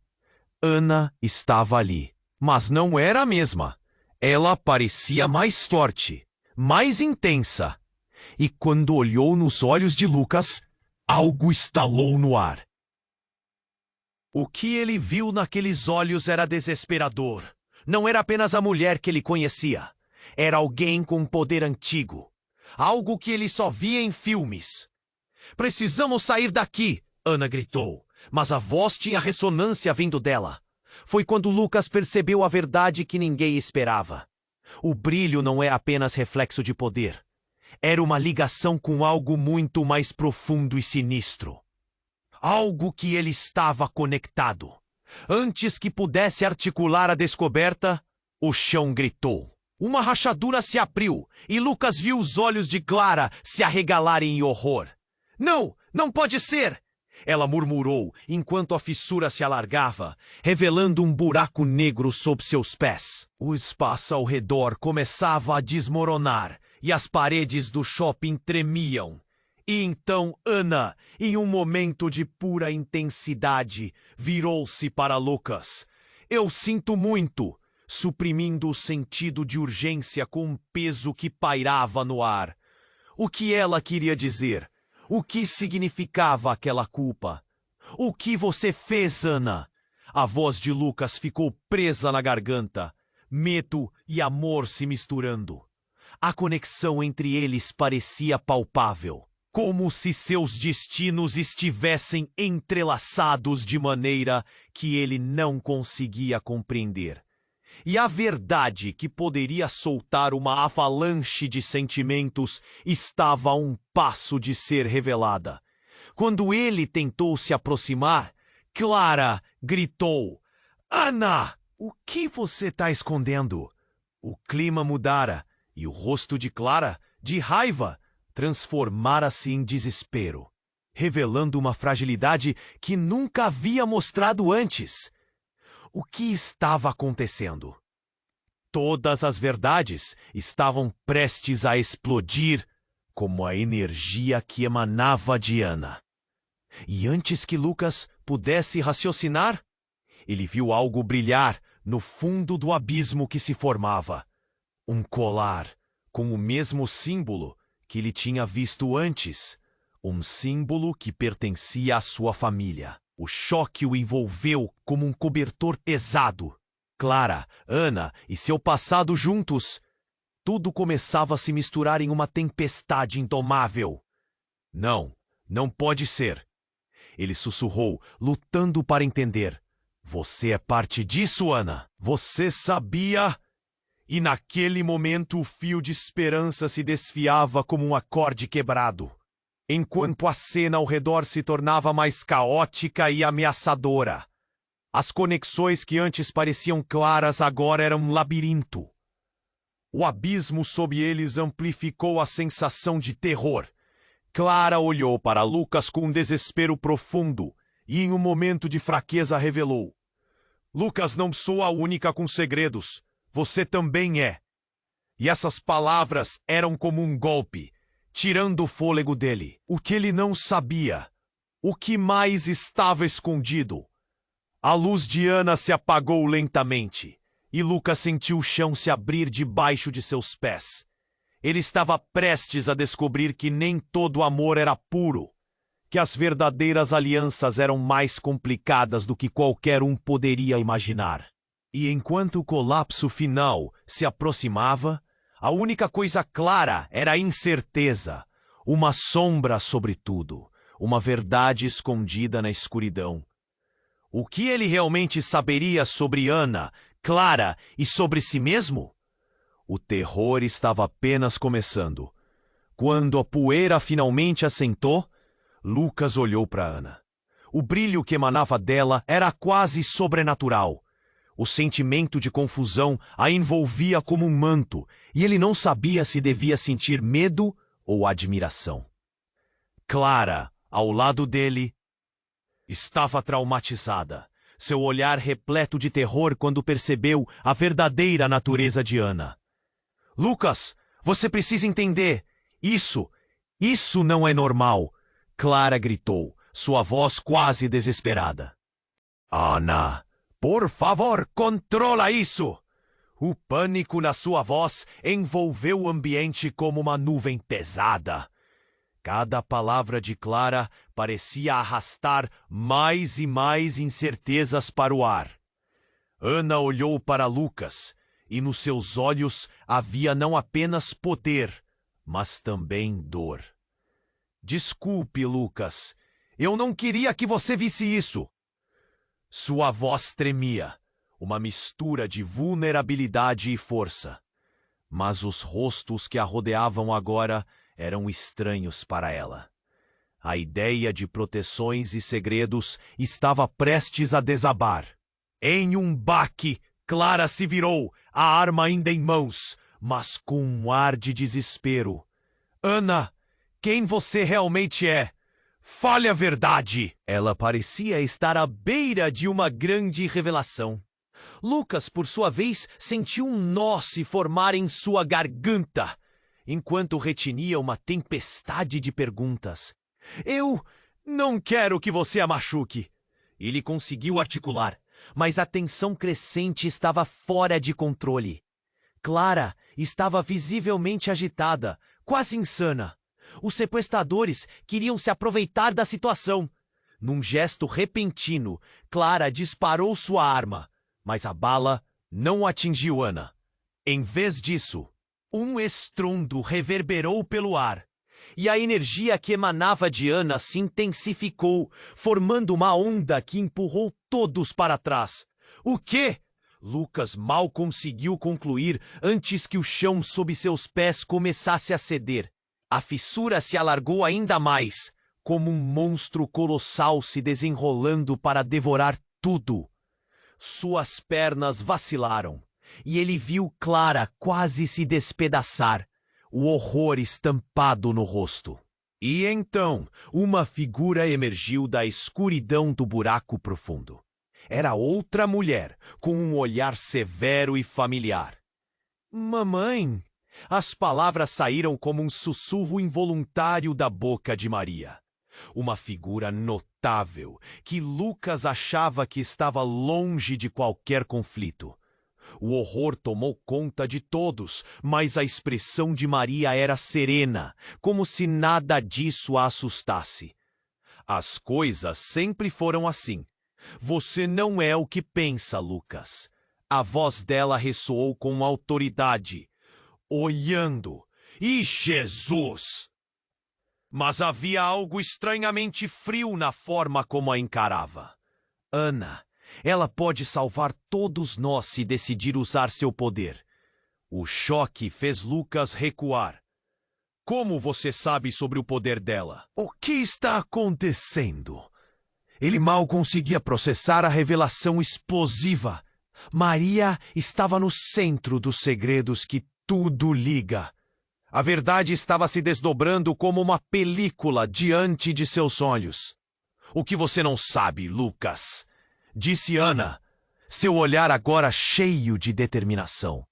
Ana estava ali, mas não era a mesma. Ela parecia mais forte, mais intensa. E quando olhou nos olhos de Lucas, algo estalou no ar. O que ele viu naqueles olhos era desesperador. Não era apenas a mulher que ele conhecia. Era alguém com um poder antigo. Algo que ele só via em filmes. Precisamos sair daqui, Ana gritou, mas a voz tinha ressonância vindo dela. Foi quando Lucas percebeu a verdade que ninguém esperava. O brilho não é apenas reflexo de poder. Era uma ligação com algo muito mais profundo e sinistro. Algo que ele estava conectado. Antes que pudesse articular a descoberta, o chão gritou. Uma rachadura se abriu e Lucas viu os olhos de Clara se arregalarem em horror. Não, não pode ser! Ela murmurou enquanto a fissura se alargava, revelando um buraco negro sob seus pés. O espaço ao redor começava a desmoronar e as paredes do shopping tremiam. E então Ana, em um momento de pura intensidade, virou-se para Lucas. Eu sinto muito, suprimindo o sentido de urgência com um peso que pairava no ar. O que ela queria dizer? O que significava aquela culpa? O que você fez, Ana? A voz de Lucas ficou presa na garganta, medo e amor se misturando. A conexão entre eles parecia palpável, como se seus destinos estivessem entrelaçados de maneira que ele não conseguia compreender. E a verdade que poderia soltar uma avalanche de sentimentos estava a um passo de ser revelada. Quando ele tentou se aproximar, Clara gritou: "Ana, o que você está escondendo?" O clima mudara e o rosto de Clara, de raiva, transformara-se em desespero, revelando uma fragilidade que nunca havia mostrado antes. O que estava acontecendo? Todas as verdades estavam prestes a explodir, como a energia que emanava de Ana. E antes que Lucas pudesse raciocinar, ele viu algo brilhar no fundo do abismo que se formava. Um colar com o mesmo símbolo que ele tinha visto antes, um símbolo que pertencia à sua família. O choque o envolveu como um cobertor pesado. Clara, Ana e seu passado juntos. Tudo começava a se misturar em uma tempestade indomável. Não, não pode ser. Ele sussurrou, lutando para entender. Você é parte disso, Ana. Você sabia? E naquele momento o fio de esperança se desfiava como um acorde quebrado, enquanto a cena ao redor se tornava mais caótica e ameaçadora. As conexões que antes pareciam claras agora eram um labirinto. O abismo sob eles amplificou a sensação de terror. Clara olhou para Lucas com um desespero profundo e, em um momento de fraqueza, revelou: "Lucas, não sou a única com segredos. Você também é." E essas palavras eram como um golpe, tirando o fôlego dele. O que ele não sabia, o que mais estava escondido. A luz de Ana se apagou lentamente, e Lucas sentiu o chão se abrir debaixo de seus pés. Ele estava prestes a descobrir que nem todo amor era puro, que as verdadeiras alianças eram mais complicadas do que qualquer um poderia imaginar. E enquanto o colapso final se aproximava, a única coisa clara era a incerteza, uma sombra sobre tudo, uma verdade escondida na escuridão. O que ele realmente saberia sobre Ana, Clara e sobre si mesmo? O terror estava apenas começando. Quando a poeira finalmente assentou, Lucas olhou para Ana. O brilho que emanava dela era quase sobrenatural. O sentimento de confusão a envolvia como um manto, e ele não sabia se devia sentir medo ou admiração. Clara, ao lado dele, estava traumatizada, seu olhar repleto de terror quando percebeu a verdadeira natureza de Ana. "Lucas, você precisa entender. Isso não é normal", Clara gritou, sua voz quase desesperada. "Ana, por favor, controla isso!" O pânico na sua voz envolveu o ambiente como uma nuvem pesada. Cada palavra de Clara parecia arrastar mais e mais incertezas para o ar. Ana olhou para Lucas, e nos seus olhos havia não apenas poder, mas também dor. "Desculpe, Lucas. Eu não queria que você visse isso." Sua voz tremia, uma mistura de vulnerabilidade e força. Mas os rostos que a rodeavam agora eram estranhos para ela. A ideia de proteções e segredos estava prestes a desabar. Em um baque, Clara se virou, a arma ainda em mãos, mas com um ar de desespero. "Ana, quem você realmente é? Fale a verdade!" Ela parecia estar à beira de uma grande revelação. Lucas, por sua vez, sentiu um nó se formar em sua garganta, enquanto retinia uma tempestade de perguntas. "Eu não quero que você a machuque." Ele conseguiu articular, mas a tensão crescente estava fora de controle. Clara estava visivelmente agitada, quase insana. Os sequestradores queriam se aproveitar da situação. Num gesto repentino, Clara disparou sua arma, mas a bala não atingiu Ana. Em vez disso, Um estrondo reverberou pelo ar, e a energia que emanava de Ana se intensificou, formando uma onda que empurrou todos para trás. O quê? Lucas mal conseguiu concluir antes que o chão sob seus pés começasse a ceder. A fissura se alargou ainda mais, como um monstro colossal se desenrolando para devorar tudo. Suas pernas vacilaram, e ele viu Clara quase se despedaçar, o horror estampado no rosto. E então, uma figura emergiu da escuridão do buraco profundo. Era outra mulher, com um olhar severo e familiar. Mamãe! As palavras saíram como um sussurro involuntário da boca de Maria. Uma figura notável, que Lucas achava que estava longe de qualquer conflito. O horror tomou conta de todos, mas a expressão de Maria era serena, como se nada disso a assustasse. As coisas sempre foram assim. Você não é o que pensa, Lucas. A voz dela ressoou com autoridade, olhando. E Jesus! Mas havia algo estranhamente frio na forma como a encarava. Ana, ela pode salvar todos nós se decidir usar seu poder. O choque fez Lucas recuar. Como você sabe sobre o poder dela? O que está acontecendo? Ele mal conseguia processar a revelação explosiva. Maria estava no centro dos segredos que tudo liga. A verdade estava se desdobrando como uma película diante de seus olhos. O que você não sabe, Lucas? Disse Ana, seu olhar agora cheio de determinação.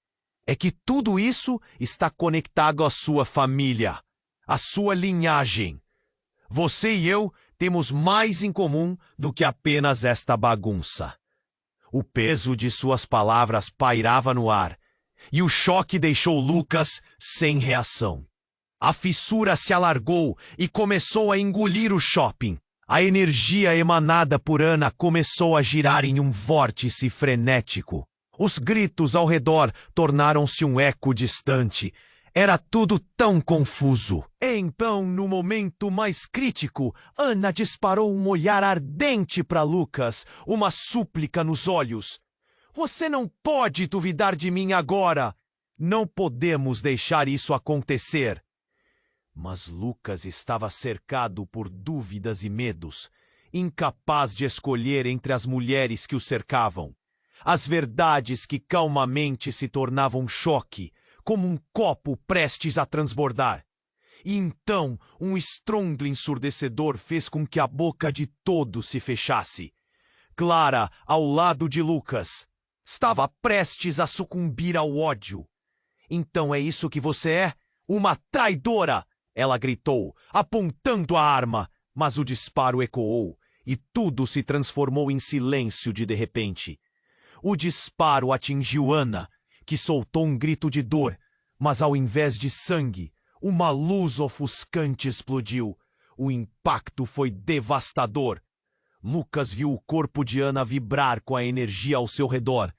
É que tudo isso está conectado à sua família, à sua linhagem. Você e eu temos mais em comum do que apenas esta bagunça. O peso de suas palavras pairava no ar, e o choque deixou Lucas sem reação. A fissura se alargou e começou a engolir o shopping. A energia emanada por Ana começou a girar em um vórtice frenético. Os gritos ao redor tornaram-se um eco distante. Era tudo tão confuso. Então, no momento mais crítico, Ana disparou um olhar ardente para Lucas, uma súplica nos olhos. Você não pode duvidar de mim agora. Não podemos deixar isso acontecer. Mas Lucas estava cercado por dúvidas e medos, incapaz de escolher entre as mulheres que o cercavam. As verdades que calmamente se tornavam choque, como um copo prestes a transbordar. E então, um estrondo ensurdecedor fez com que a boca de todos se fechasse. Clara, ao lado de Lucas, estava prestes a sucumbir ao ódio. Então é isso que você é? Uma traidora! Ela gritou, apontando a arma, mas o disparo ecoou, e tudo se transformou em silêncio de repente. O disparo atingiu Ana, que soltou um grito de dor, mas ao invés de sangue, uma luz ofuscante explodiu. O impacto foi devastador. Lucas viu o corpo de Ana vibrar com a energia ao seu redor,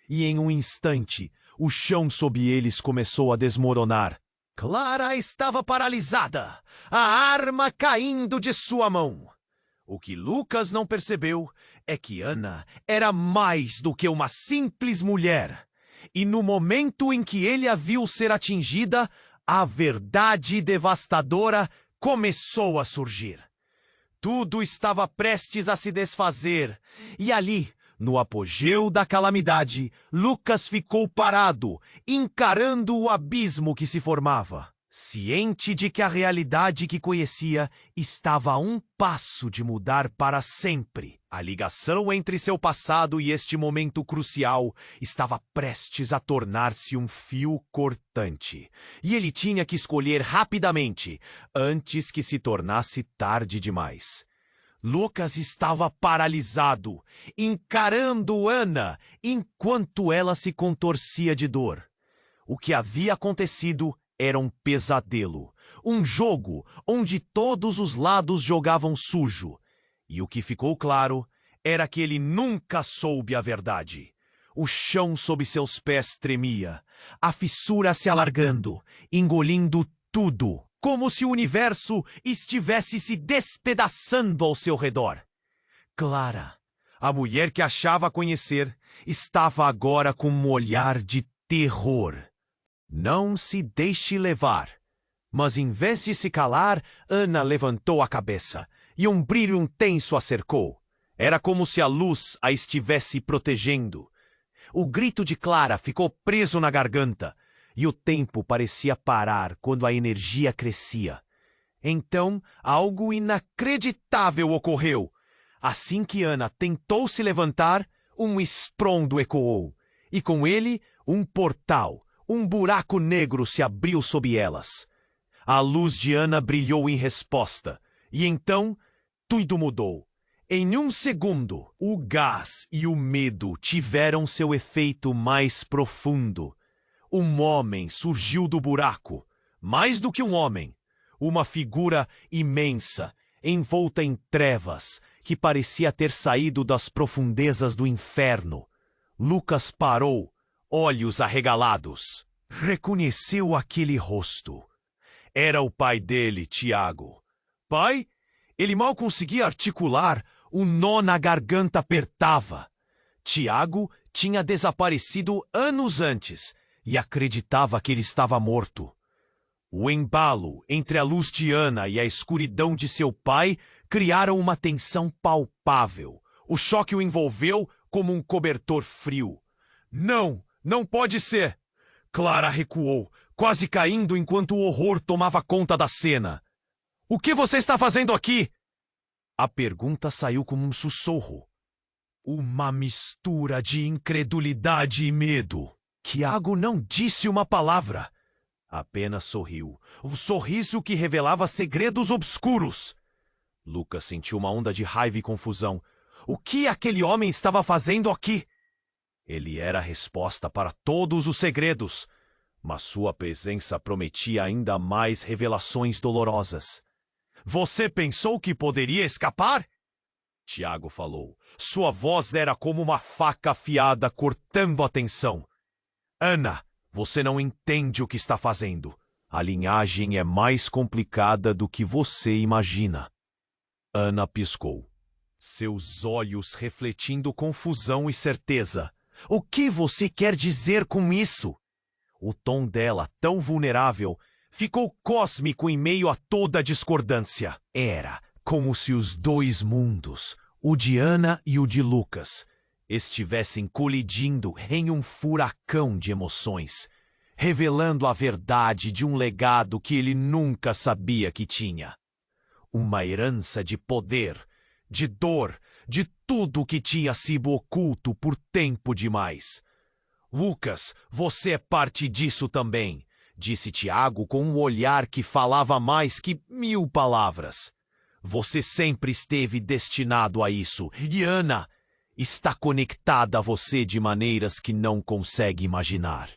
e em um instante, o chão sob eles começou a desmoronar. Clara estava paralisada, a arma caindo de sua mão. O que Lucas não percebeu é que Ana era mais do que uma simples mulher. E no momento em que ele a viu ser atingida, a verdade devastadora começou a surgir. Tudo estava prestes a se desfazer, e ali, no apogeu da calamidade, Lucas ficou parado, encarando o abismo que se formava, ciente de que a realidade que conhecia estava a um passo de mudar para sempre. A ligação entre seu passado e este momento crucial estava prestes a tornar-se um fio cortante, e ele tinha que escolher rapidamente, antes que se tornasse tarde demais. Lucas estava paralisado, encarando Ana, enquanto ela se contorcia de dor. O que havia acontecido era um pesadelo, um jogo onde todos os lados jogavam sujo. E o que ficou claro era que ele nunca soube a verdade. O chão sob seus pés tremia, a fissura se alargando, engolindo tudo, como se o universo estivesse se despedaçando ao seu redor. Clara, a mulher que achava conhecer, estava agora com um olhar de terror. Não se deixe levar. Mas em vez de se calar, Ana levantou a cabeça, e um brilho intenso a cercou. Era como se a luz a estivesse protegendo. O grito de Clara ficou preso na garganta, e o tempo parecia parar quando a energia crescia. Então, algo inacreditável ocorreu. Assim que Ana tentou se levantar, um estrondo ecoou, e com ele, um portal, um buraco negro se abriu sob elas. A luz de Ana brilhou em resposta, e então tudo mudou. Em um segundo, o gás e o medo tiveram seu efeito mais profundo. Um homem surgiu do buraco, mais do que um homem, uma figura imensa, envolta em trevas, que parecia ter saído das profundezas do inferno. Lucas parou, olhos arregalados. Reconheceu aquele rosto. Era o pai dele, Tiago. Pai? Ele mal conseguia articular, o nó na garganta apertava. Tiago tinha desaparecido anos antes e acreditava que ele estava morto. O embalo entre a luz de Ana e a escuridão de seu pai criaram uma tensão palpável. O choque o envolveu como um cobertor frio. Não, não pode ser! Clara recuou, quase caindo enquanto o horror tomava conta da cena. O que você está fazendo aqui? A pergunta saiu como um sussurro. Uma mistura de incredulidade e medo. Tiago não disse uma palavra. Apenas sorriu. Um sorriso que revelava segredos obscuros. Lucas sentiu uma onda de raiva e confusão. O que aquele homem estava fazendo aqui? Ele era a resposta para todos os segredos, mas sua presença prometia ainda mais revelações dolorosas. Você pensou que poderia escapar? Tiago falou. Sua voz era como uma faca afiada cortando a tensão. Ana, você não entende o que está fazendo. A linhagem é mais complicada do que você imagina. Ana piscou, seus olhos refletindo confusão e certeza. O que você quer dizer com isso? O tom dela, tão vulnerável, ficou cósmico em meio a toda a discordância. Era como se os dois mundos, o de Ana e o de Lucas, estivessem colidindo em um furacão de emoções, revelando a verdade de um legado que ele nunca sabia que tinha. Uma herança de poder, de dor, de tudo que tinha sido oculto por tempo demais. Lucas, você é parte disso também, disse Tiago com um olhar que falava mais que 1000 palavras. Você sempre esteve destinado a isso, e Ana está conectada a você de maneiras que não consegue imaginar.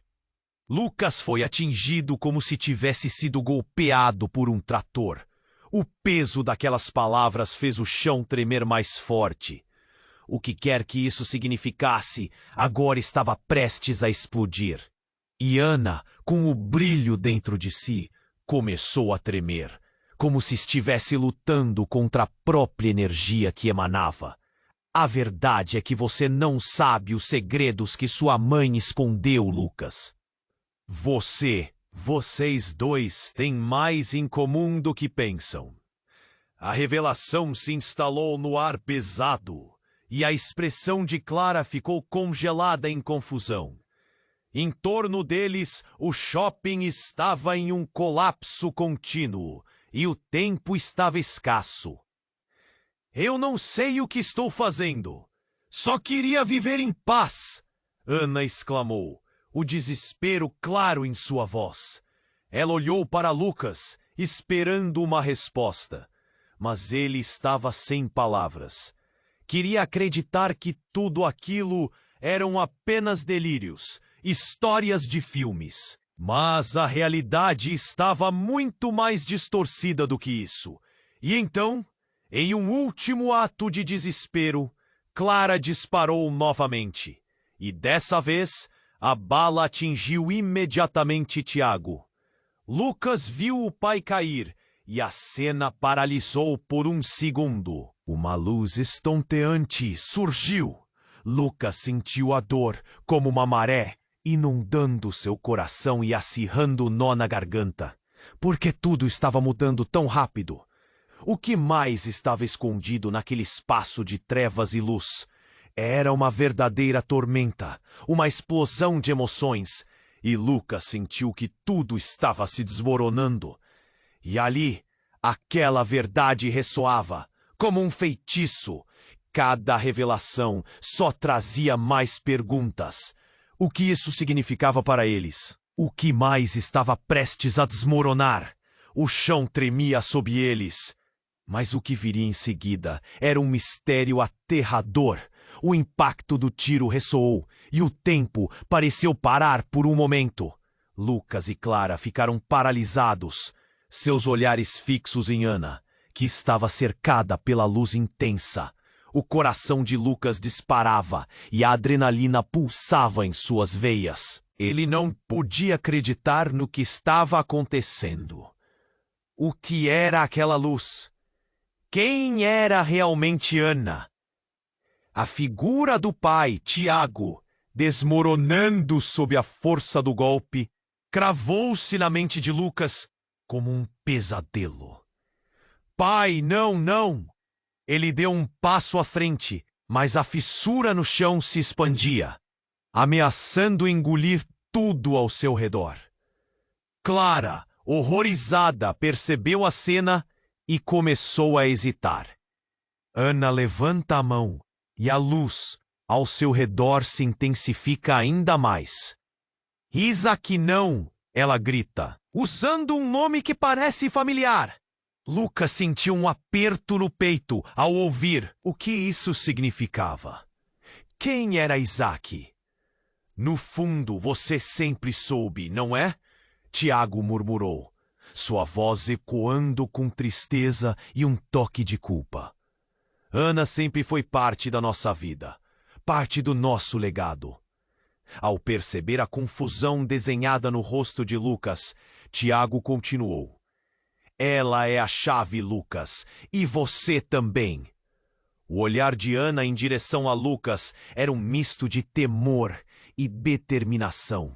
Lucas foi atingido como se tivesse sido golpeado por um trator. O peso daquelas palavras fez o chão tremer mais forte. O que quer que isso significasse, agora estava prestes a explodir. E Ana, com o brilho dentro de si, começou a tremer, como se estivesse lutando contra a própria energia que emanava. A verdade é que você não sabe os segredos que sua mãe escondeu, Lucas. Vocês dois têm mais em comum do que pensam. A revelação se instalou no ar pesado, e a expressão de Clara ficou congelada em confusão. Em torno deles, o shopping estava em um colapso contínuo, e o tempo estava escasso. Eu não sei o que estou fazendo. Só queria viver em paz, Ana exclamou, o desespero claro em sua voz. Ela olhou para Lucas, esperando uma resposta, mas ele estava sem palavras. Queria acreditar que tudo aquilo eram apenas delírios, histórias de filmes. Mas a realidade estava muito mais distorcida do que isso. E então, em um último ato de desespero, Clara disparou novamente. E dessa vez, a bala atingiu imediatamente Tiago. Lucas viu o pai cair e a cena paralisou por um segundo. Uma luz estonteante surgiu. Lucas sentiu a dor como uma maré, inundando seu coração e acirrando o nó na garganta. Porque tudo estava mudando tão rápido. O que mais estava escondido naquele espaço de trevas e luz? Era uma verdadeira tormenta, uma explosão de emoções, e Lucas sentiu que tudo estava se desmoronando. E ali, aquela verdade ressoava, como um feitiço. Cada revelação só trazia mais perguntas. O que isso significava para eles? O que mais estava prestes a desmoronar? O chão tremia sob eles. Mas o que viria em seguida era um mistério aterrador. O impacto do tiro ressoou e o tempo pareceu parar por um momento. Lucas e Clara ficaram paralisados, seus olhares fixos em Ana, que estava cercada pela luz intensa. O coração de Lucas disparava e a adrenalina pulsava em suas veias. Ele não podia acreditar no que estava acontecendo. O que era aquela luz? Quem era realmente Ana? A figura do pai, Tiago, desmoronando sob a força do golpe, cravou-se na mente de Lucas como um pesadelo. Pai, não, não! Ele deu um passo à frente, mas a fissura no chão se expandia, ameaçando engolir tudo ao seu redor. Clara, horrorizada, percebeu a cena e começou a hesitar. Ana levanta a mão e a luz ao seu redor se intensifica ainda mais. Isaac não, ela grita, usando um nome que parece familiar. Lucas sentiu um aperto no peito ao ouvir o que isso significava. Quem era Isaac? No fundo, você sempre soube, não é? Tiago murmurou, sua voz ecoando com tristeza e um toque de culpa. Ana sempre foi parte da nossa vida, parte do nosso legado. Ao perceber a confusão desenhada no rosto de Lucas, Tiago continuou. Ela é a chave, Lucas, e você também. O olhar de Ana em direção a Lucas era um misto de temor e determinação.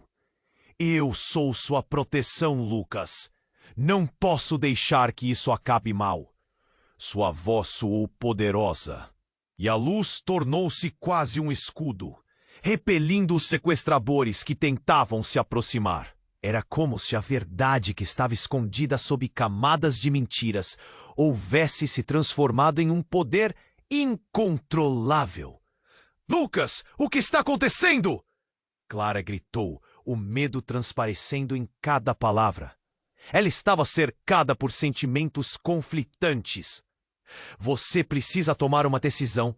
Eu sou sua proteção, Lucas. Não posso deixar que isso acabe mal. Sua voz soou poderosa, e a luz tornou-se quase um escudo, repelindo os sequestradores que tentavam se aproximar. Era como se a verdade que estava escondida sob camadas de mentiras houvesse se transformado em um poder incontrolável. Lucas, o que está acontecendo? Clara gritou, o medo transparecendo em cada palavra. Ela estava cercada por sentimentos conflitantes. Você precisa tomar uma decisão.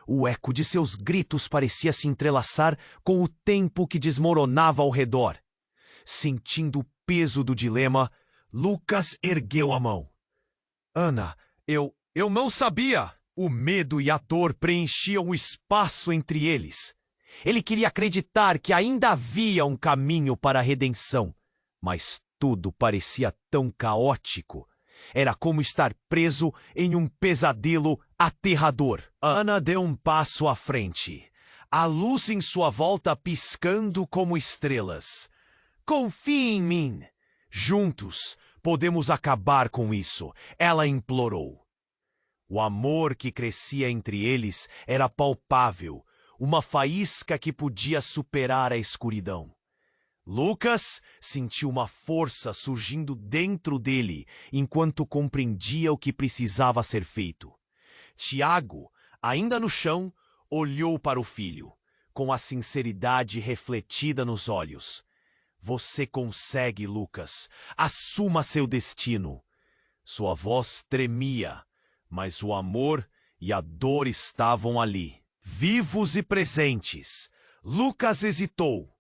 O eco de seus gritos parecia se entrelaçar com o tempo que desmoronava ao redor. Sentindo o peso do dilema, Lucas ergueu a mão. Ana, eu não sabia. O medo e a dor preenchiam o espaço entre eles. Ele queria acreditar que ainda havia um caminho para a redenção, mas tudo parecia tão caótico. Era como estar preso em um pesadelo aterrador. Ana deu um passo à frente, a luz em sua volta piscando como estrelas. Confie em mim. Juntos podemos acabar com isso, ela implorou. O amor que crescia entre eles era palpável, uma faísca que podia superar a escuridão. Lucas sentiu uma força surgindo dentro dele enquanto compreendia o que precisava ser feito. Tiago, ainda no chão, olhou para o filho, com a sinceridade refletida nos olhos. Você consegue, Lucas. Assuma seu destino. Sua voz tremia, mas o amor e a dor estavam ali, vivos e presentes. Lucas hesitou.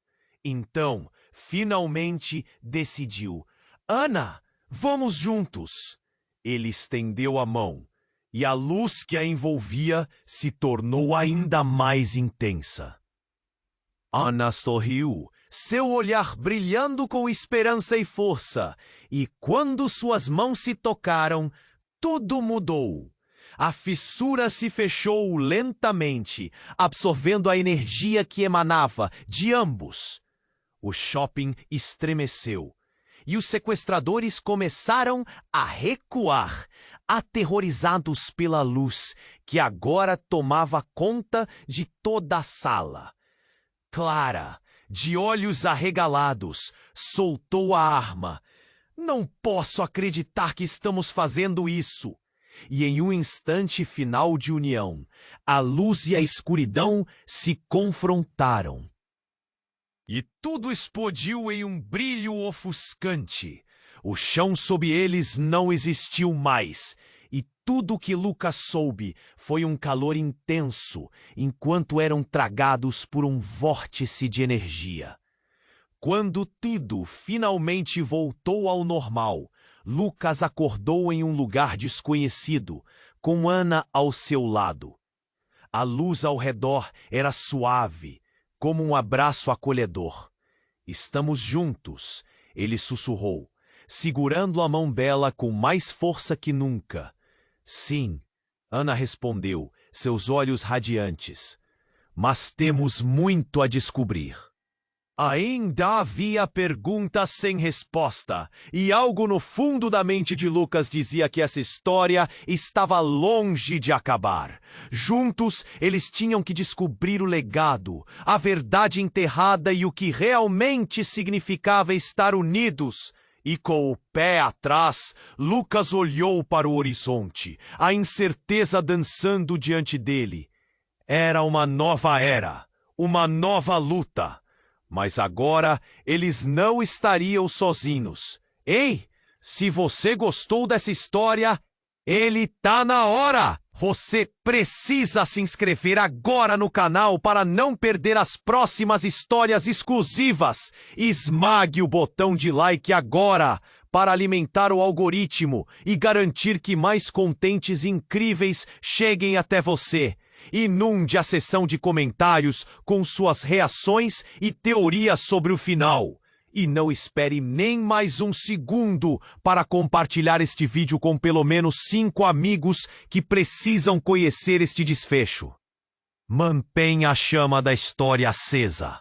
Então, finalmente decidiu. Ana, vamos juntos. Ele estendeu a mão, e a luz que a envolvia se tornou ainda mais intensa. Ana sorriu, seu olhar brilhando com esperança e força, e quando suas mãos se tocaram, tudo mudou. A fissura se fechou lentamente, absorvendo a energia que emanava de ambos. O shopping estremeceu, e os sequestradores começaram a recuar, aterrorizados pela luz que agora tomava conta de toda a sala. Clara, de olhos arregalados, soltou a arma. Não posso acreditar que estamos fazendo isso. E em um instante final de união, a luz e a escuridão se confrontaram. E tudo explodiu em um brilho ofuscante. O chão sob eles não existiu mais. E tudo que Lucas soube foi um calor intenso, enquanto eram tragados por um vórtice de energia. Quando tudo finalmente voltou ao normal, Lucas acordou em um lugar desconhecido, com Ana ao seu lado. A luz ao redor era suave, como um abraço acolhedor. Estamos juntos, ele sussurrou, segurando a mão dela com mais força que nunca. Sim, Ana respondeu, seus olhos radiantes. Mas temos muito a descobrir. Ainda havia perguntas sem resposta, e algo no fundo da mente de Lucas dizia que essa história estava longe de acabar. Juntos, eles tinham que descobrir o legado, a verdade enterrada e o que realmente significava estar unidos. E com o pé atrás, Lucas olhou para o horizonte, a incerteza dançando diante dele. Era uma nova era, uma nova luta. Mas agora eles não estariam sozinhos. Ei, se você gostou dessa história, ele tá na hora! Você precisa se inscrever agora no canal para não perder as próximas histórias exclusivas. Esmague o botão de like agora para alimentar o algoritmo e garantir que mais contentes incríveis cheguem até você. Inunde a seção de comentários com suas reações e teorias sobre o final. E não espere nem mais um segundo para compartilhar este vídeo com pelo menos 5 amigos que precisam conhecer este desfecho. Mantenha a chama da história acesa.